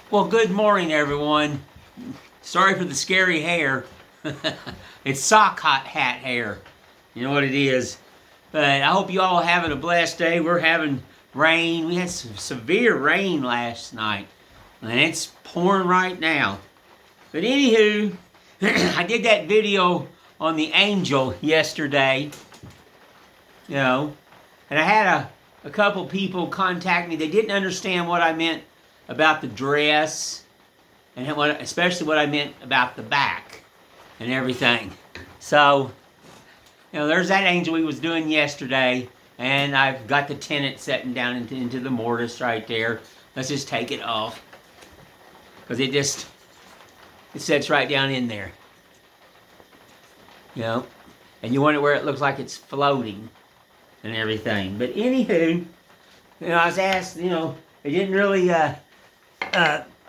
Well, good morning, everyone. Sorry for the scary hair. It's sock hat hair. You know what it is. But I hope you all having a blessed day. We're having rain. We had some severe rain last night, and it's pouring right now. But anywho, I did that video on the angel yesterday, you know, and I had a couple people contact me. They didn't understand what I meant about the dress, and especially what I meant about the back and everything. So, there's that angel we was doing yesterday, and I've got the tenant setting down into the mortise right there. Let's just take it off, because it sets right down in there. And you wonder where it looks like it's floating and everything. But anywho, I was asked, they didn't really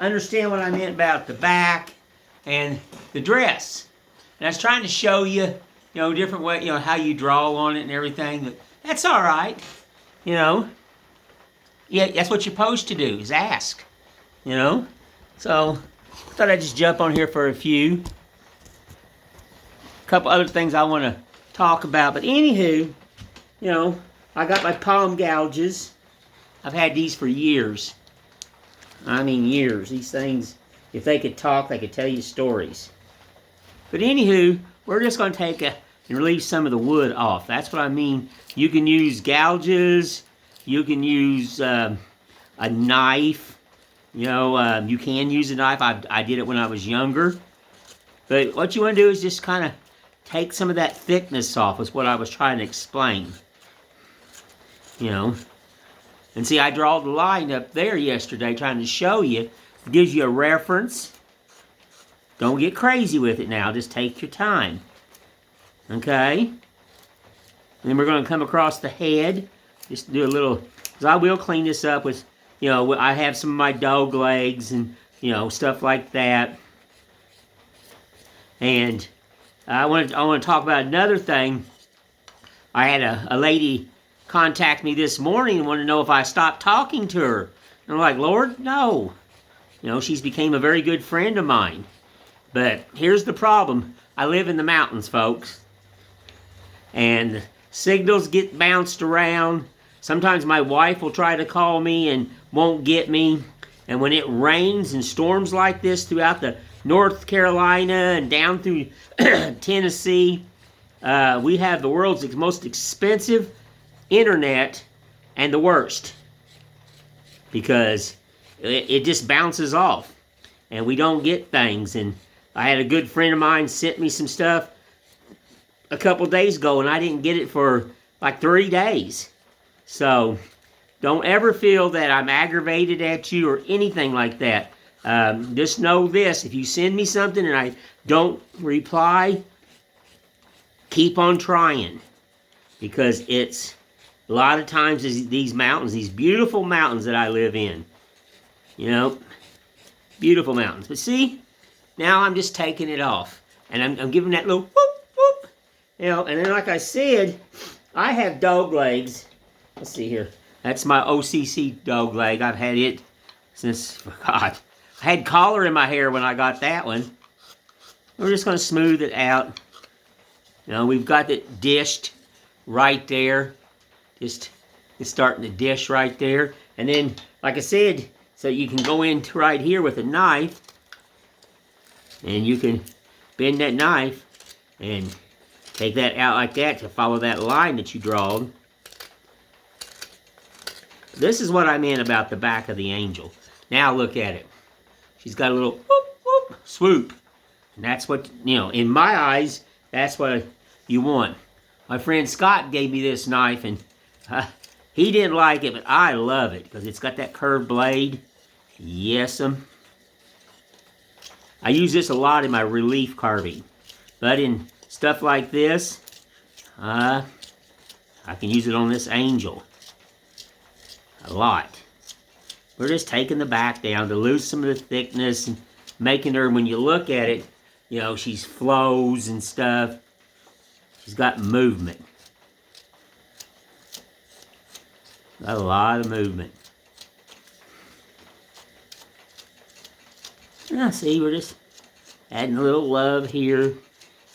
understand what I meant about the back and the dress. And I was trying to show you, different way, how you draw on it and everything. But that's all right. Yeah, that's what you're supposed to do, is ask. So I thought I'd just jump on here for a couple other things I want to talk about. But anywho, I got my palm gouges. I've had these for years. I mean years. These things, if they could talk, they could tell you stories. But anywho, we're just going to take and relieve some of the wood off. That's what I mean. You can use gouges. You can use a knife. You can use a knife. I did it when I was younger. But what you want to do is just kind of take some of that thickness off, is what I was trying to explain. And see, I draw the line up there yesterday trying to show you. It gives you a reference. Don't get crazy with it now. Just take your time. Okay? And then we're going to come across the head. Just do a little, because I will clean this up with, I have some of my dog legs and, stuff like that. And I want to talk about another thing. I had a lady contact me this morning and wanted to know if I stopped talking to her. And I'm like, Lord, no. She's became a very good friend of mine. But here's the problem. I live in the mountains, folks. And signals get bounced around. Sometimes my wife will try to call me and won't get me. And when it rains and storms like this throughout the North Carolina and down through Tennessee, we have the world's most expensive internet and the worst, because it just bounces off and we don't get things. And I had a good friend of mine sent me some stuff a couple days ago, and I didn't get it for like 3 days. So don't ever feel that I'm aggravated at you or anything like that. Just know this: if you send me something and I don't reply, keep on trying, because it's a lot of times these mountains, these beautiful mountains that I live in, beautiful mountains. But see, now I'm just taking it off, and I'm giving that little whoop, whoop, and then like I said, I have dog legs. Let's see here. That's my OCC dog leg. I've had it since, God, I had collar in my hair when I got that one. We're just going to smooth it out. We've got it dished right there. Just it's starting to dish right there. And then, like I said, so you can go in right here with a knife, and you can bend that knife and take that out like that to follow that line that you draw. This is what I meant about the back of the angel. Now look at it. She's got a little whoop, whoop, swoop. And that's what, in my eyes, that's what you want. My friend Scott gave me this knife, and he didn't like it, but I love it because it's got that curved blade. Yes'm. I use this a lot in my relief carving, but in stuff like this, I can use it on this angel a lot. We're just taking the back down to lose some of the thickness and making her, when you look at it, she's flows and stuff. She's got movement. A lot of movement. Now see, we're just adding a little love here.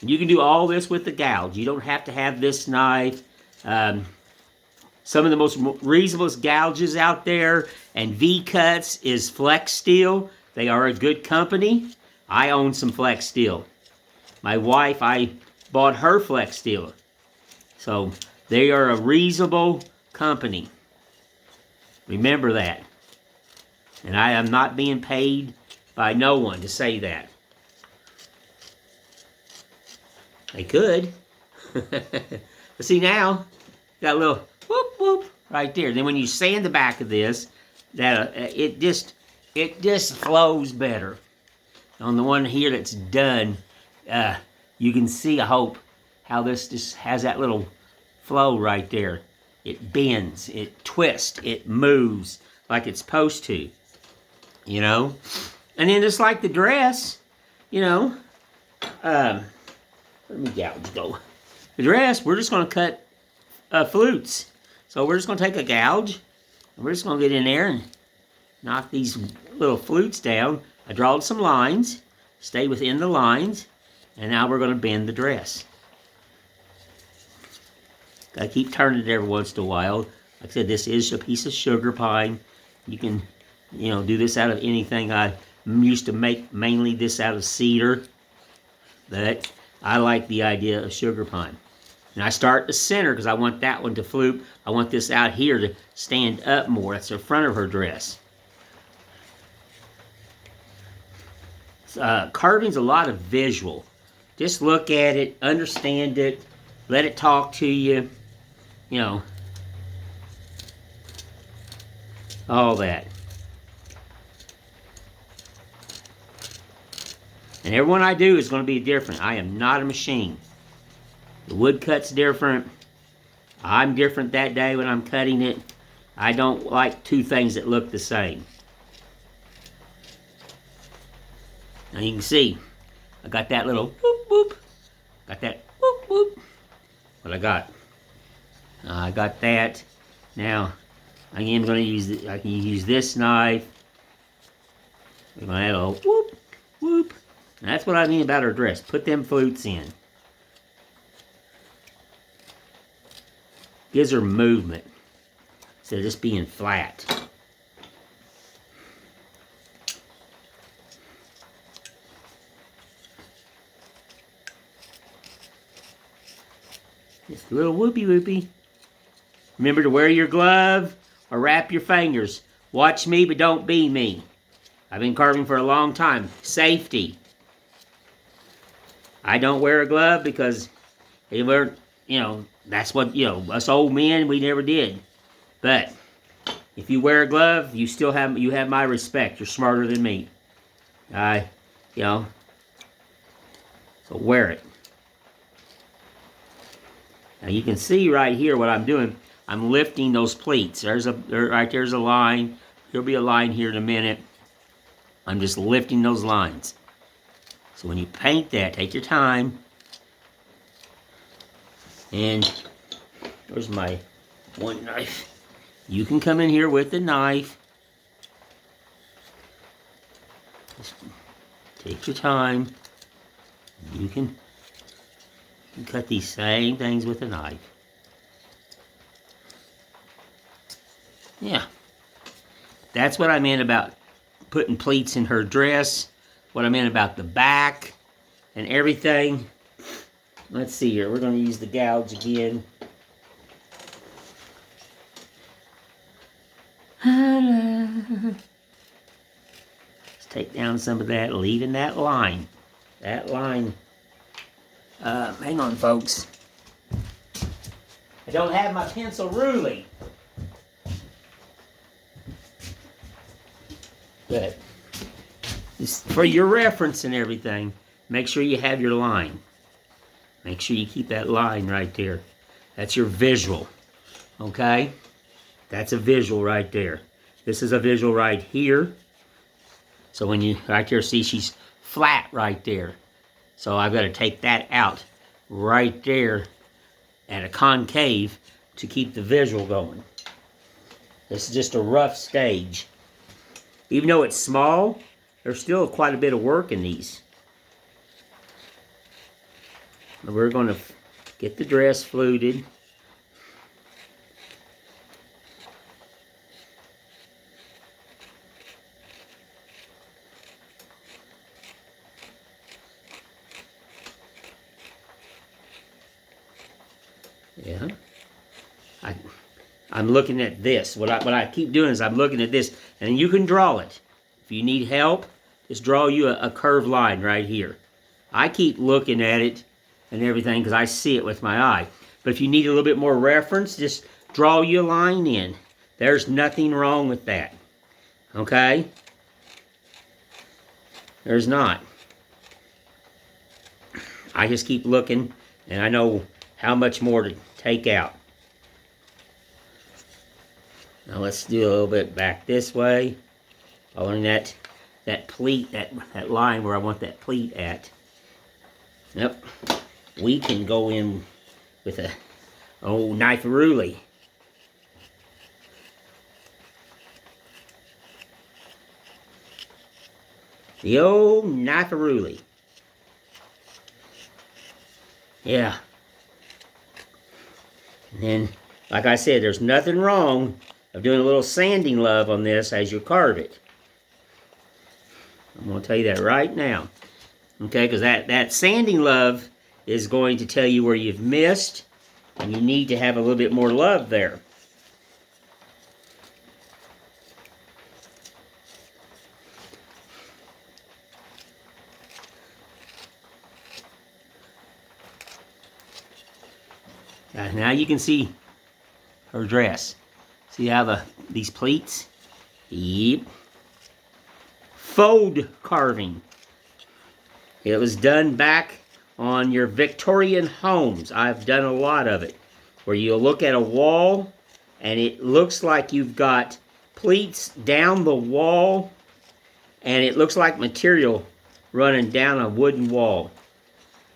You can do all this with the gouge. You don't have to have this knife. Some of the most reasonable gouges out there and V-cuts is Flex Steel. They are a good company. I own some Flex Steel. My wife, I bought her Flex Steel. So they are a reasonable company. Remember that. And I am not being paid by no one to say that. They could. But see now, got a little whoop whoop right there. Then when you sand the back of this, that it just flows better. On the one here that's done, you can see, I hope, how this just has that little flow right there. It bends, it twists, it moves like it's supposed to, you know. And then just like the dress, you know, let me gouge go. The dress, we're just going to cut flutes. So we're just going to take a gouge, and we're just going to get in there and knock these little flutes down. I drawed some lines, stay within the lines, and now we're going to bend the dress. Gotta keep turning it every once in a while. Like I said, this is a piece of sugar pine. You can, you know, do this out of anything. I used to make mainly this out of cedar, but I like the idea of sugar pine. And I start the center because I want that one to flute. I want this out here to stand up more. That's the front of her dress. Carving's a lot of visual. Just look at it, understand it, let it talk to you, you know, all that. And every one I do is going to be different. I am not a machine. The woodcut's different. I'm different that day when I'm cutting it. I don't like two things that look the same. Now you can see, I got that little whoop whoop. Got that whoop whoop. What I got? I got that. Now, I am going to use, I can use this knife. We're going to add a little whoop whoop. And that's what I mean about our dress. Put them flutes in. Gives her movement instead of just being flat. Just a little whoopy whoopy. Remember to wear your glove or wrap your fingers. Watch me, but don't be me. I've been carving for a long time. Safety. I don't wear a glove because they weren't, you know, that's what, you know, us old men, we never did. But if you wear a glove, you still have, you have my respect. You're smarter than me. You know, so wear it. Now you can see right here what I'm doing. I'm lifting those pleats. There's a line. There'll be a line here in a minute. I'm just lifting those lines. So when you paint that, take your time. And there's my one knife. You can come in here with the knife. Just take your time. You can cut these same things with a knife. Yeah. That's what I meant about putting pleats in her dress. What I meant about the back and everything. Let's see here. We're going to use the gouge again. Let's take down some of that, leaving that line. That line. Hang on, folks. I don't have my pencil ruler. But just for your reference and everything, make sure you have your line. Make sure you keep that line right there. That's your visual. Okay? That's a visual right there. This is a visual right here. So when you right there see she's flat right there. So I've got to take that out right there at a concave to keep the visual going. This is just a rough stage. Even though it's small, there's still quite a bit of work in these. We're going to get the dress fluted. Yeah. I'm looking at this. What I keep doing is I'm looking at this, and you can draw it. If you need help, just draw you a curved line right here. I keep looking at it and everything because I see it with my eye. But if you need a little bit more reference, just draw you a line in. There's nothing wrong with that. Okay? There's not. I just keep looking, and I know how much more to take out. Now let's do a little bit back this way. Following that pleat, that line where I want that pleat at. Yep. We can go in with a old knife-a-ruly. The old knife-a-ruly. Yeah. And then, like I said, there's nothing wrong of doing a little sanding love on this as you carve it. I'm going to tell you that right now. Okay, because that sanding love is going to tell you where you've missed, and you need to have a little bit more love there. Now you can see her dress. See how these pleats? Yep. Fold carving. It was done back on your Victorian homes. I've done a lot of it. Where you'll look at a wall and it looks like you've got pleats down the wall and it looks like material running down a wooden wall.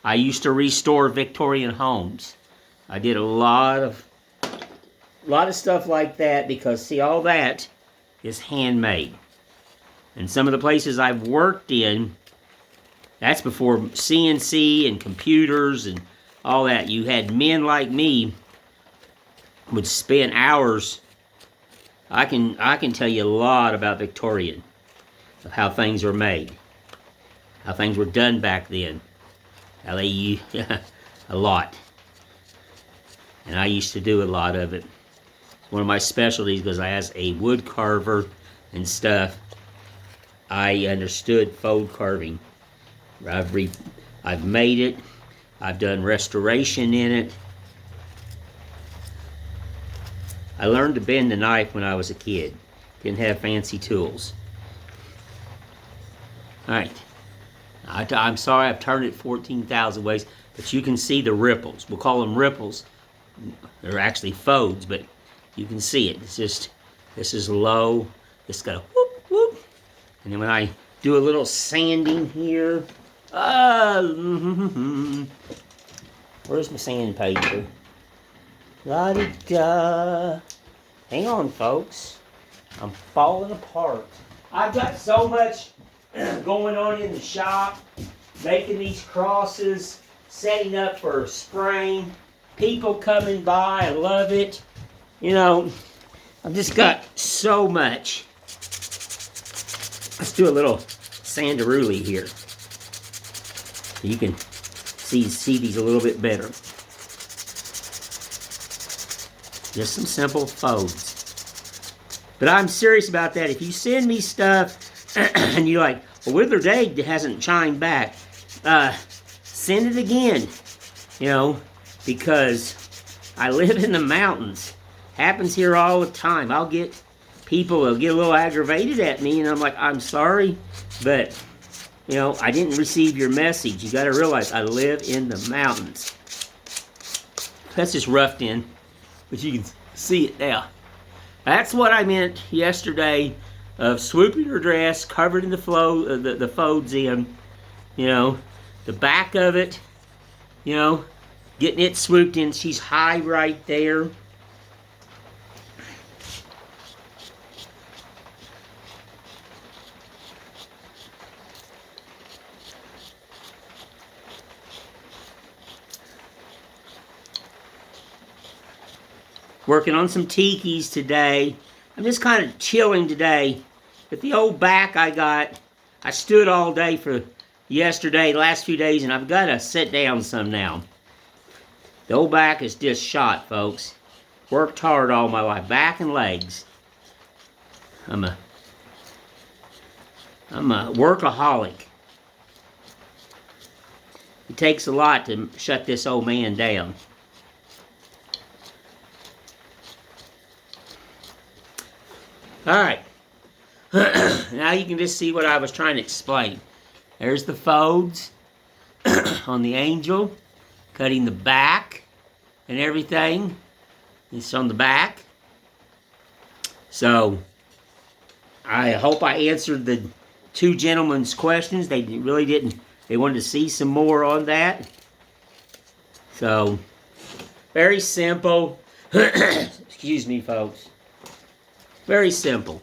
I used to restore Victorian homes. I did a lot of stuff like that because, see, all that is handmade. And some of the places I've worked in, that's before CNC and computers and all that. You had men like me would spend hours. I can tell you a lot about Victorian, of how things were made, how things were done back then, how they a lot. And I used to do a lot of it. One of my specialties, because as a wood carver and stuff, I understood fold carving. I've made it. I've done restoration in it. I learned to bend the knife when I was a kid. Didn't have fancy tools. Alright. I'm sorry I've turned it 14,000 ways, but you can see the ripples. We'll call them ripples. They're actually folds, but you can see it. It's just, this is low. It's got a whoop, whoop. And then when I do a little sanding here, where's my sandpaper? La-di-da. Hang on, folks. I'm falling apart. I've got so much going on in the shop, making these crosses, setting up for spring, people coming by. I love it. You know, I've just got so much. Let's do a little sandaruli here. So you can see these a little bit better. Just some simple folds. But I'm serious about that. If you send me stuff and you're like, well, Wither Day hasn't chimed back, send it again. You know, because I live in the mountains. Happens here all the time. I'll get people will get a little aggravated at me, and I'm like, I'm sorry, but you know, I didn't receive your message. You got to realize I live in the mountains. That's just roughed in, but you can see it now. That's what I meant yesterday of swooping her dress, covered in the folds in, you know, the back of it, you know, getting it swooped in. She's high right there. working on some tikis today. I'm just kind of chilling today. But the old back I stood all day for yesterday, last few days, and I've got to sit down some now. The old back is just shot, folks. Worked hard all my life, back and legs. I'm a workaholic. It takes a lot to shut this old man down. Alright. Now you can just see what I was trying to explain. There's the folds on the angel. Cutting the back and everything. It's on the back. So, I hope I answered the two gentlemen's questions. They really didn't. They wanted to see some more on that. So, very simple. Excuse me, folks. Very simple.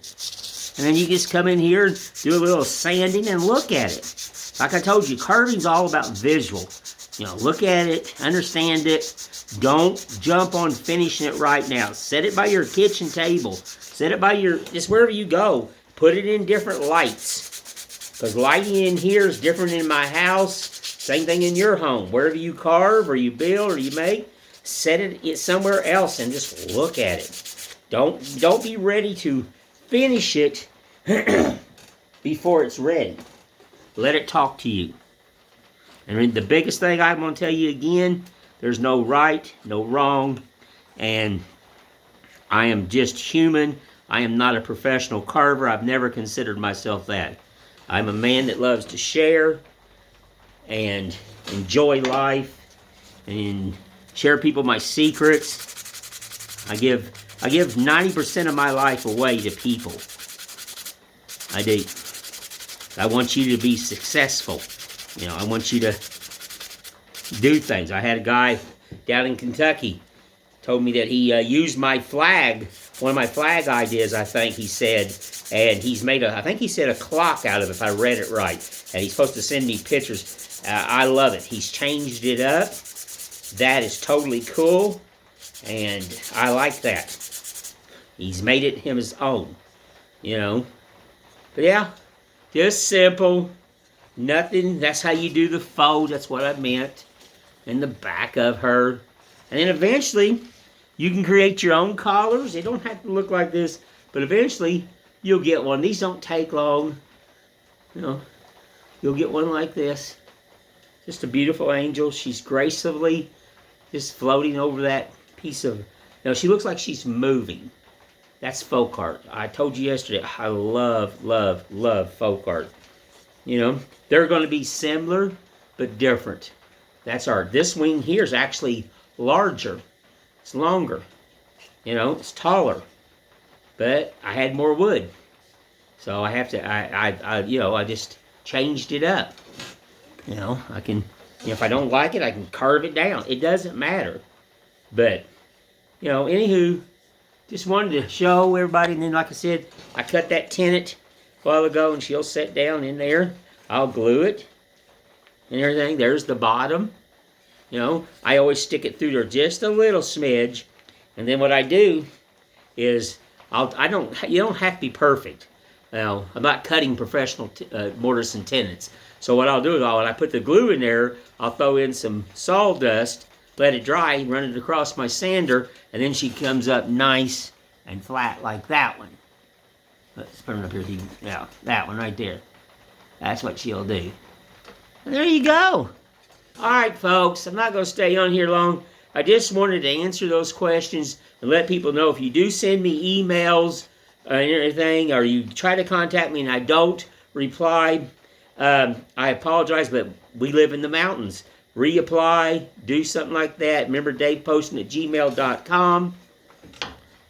And then you just come in here and do a little sanding and look at it. Like I told you, carving's all about visual. You know, look at it, understand it. Don't jump on finishing it right now. Set it by your kitchen table. Set it by your, just wherever you go. Put it in different lights. Because lighting in here is different in my house. Same thing in your home. Wherever you carve or you build or you make, set it somewhere else and just look at it. Don't be ready to finish it before it's ready. Let it talk to you. And the biggest thing I'm going to tell you again, there's no right, no wrong, and I am just human. I am not a professional carver. I've never considered myself that. I'm a man that loves to share and enjoy life and share people my secrets. I give 90% of my life away to people. I do. I want you to be successful. You know, I want you to do things. I had a guy down in Kentucky told me that he used my flag, one of my flag ideas, I think he said, and he's made I think he said a clock out of it, if I read it right. And he's supposed to send me pictures. I love it. He's changed it up. That is totally cool, and I like that. He's made it his own, you know. But yeah, just simple. Nothing, that's how you do the fold, that's what I meant. And the back of her. And then eventually, you can create your own collars. They don't have to look like this, but eventually, you'll get one. These don't take long. You know, you'll get one like this. Just a beautiful angel. She's gracefully just floating over that piece of, she looks like she's moving. That's folk art. I told you yesterday, I love, love, love folk art. You know, they're going to be similar, but different. That's art. This wing here is actually larger. It's longer. You know, it's taller. But I had more wood. So I have to, I just changed it up. You know, I can, if I don't like it, I can carve it down. It doesn't matter. But, anywho, just wanted to show everybody. And then, like I said, I cut that tenet a while ago, and she'll sit down in there. I'll glue it and everything. There's the bottom. I always stick it through there just a little smidge, and then what I do is you don't have to be perfect. Now, I'm not cutting professional mortise and tenets. So what I'll do is when I put the glue in there, I'll throw in some sawdust, let it dry, run it across my sander, and then she comes up nice and flat like that one. Let's put it up here. Yeah, that one right there. That's what she'll do. And there you go. All right, folks. I'm not going to stay on here long. I just wanted to answer those questions and let people know if you do send me emails and everything, or you try to contact me and I don't reply, I apologize, but we live in the mountains. Reapply, do something like that. Remember daveposton@gmail.com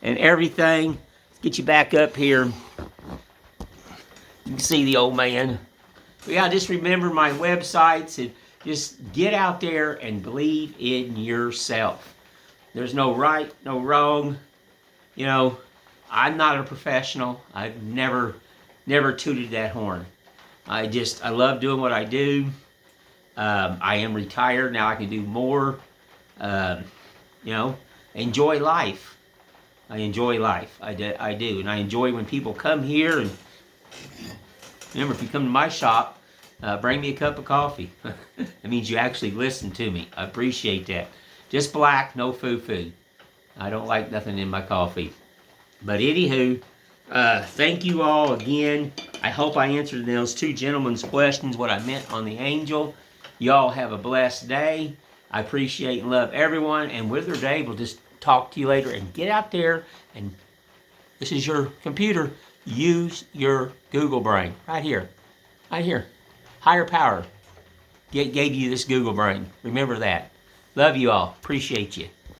and everything. Let's get you back up here. You can see the old man. But yeah, just remember my websites and just get out there and believe in yourself. There's no right, no wrong. I'm not a professional. I've never tooted that horn. I love doing what I do. I am retired. Now I can do more. Enjoy life. I enjoy life. I do. And I enjoy when people come here. And remember, if you come to my shop, bring me a cup of coffee. That means you actually listen to me. I appreciate that. Just black, no foo-foo. I don't like nothing in my coffee. But anywho, thank you all again. I hope I answered those two gentlemen's questions, what I meant on the angel. Y'all have a blessed day. I appreciate and love everyone. And Wither Dave will just talk to you later. And get out there, and this is your computer. Use your Google brain. Right here. Right here. Higher power gave you this Google brain. Remember that. Love you all. Appreciate you.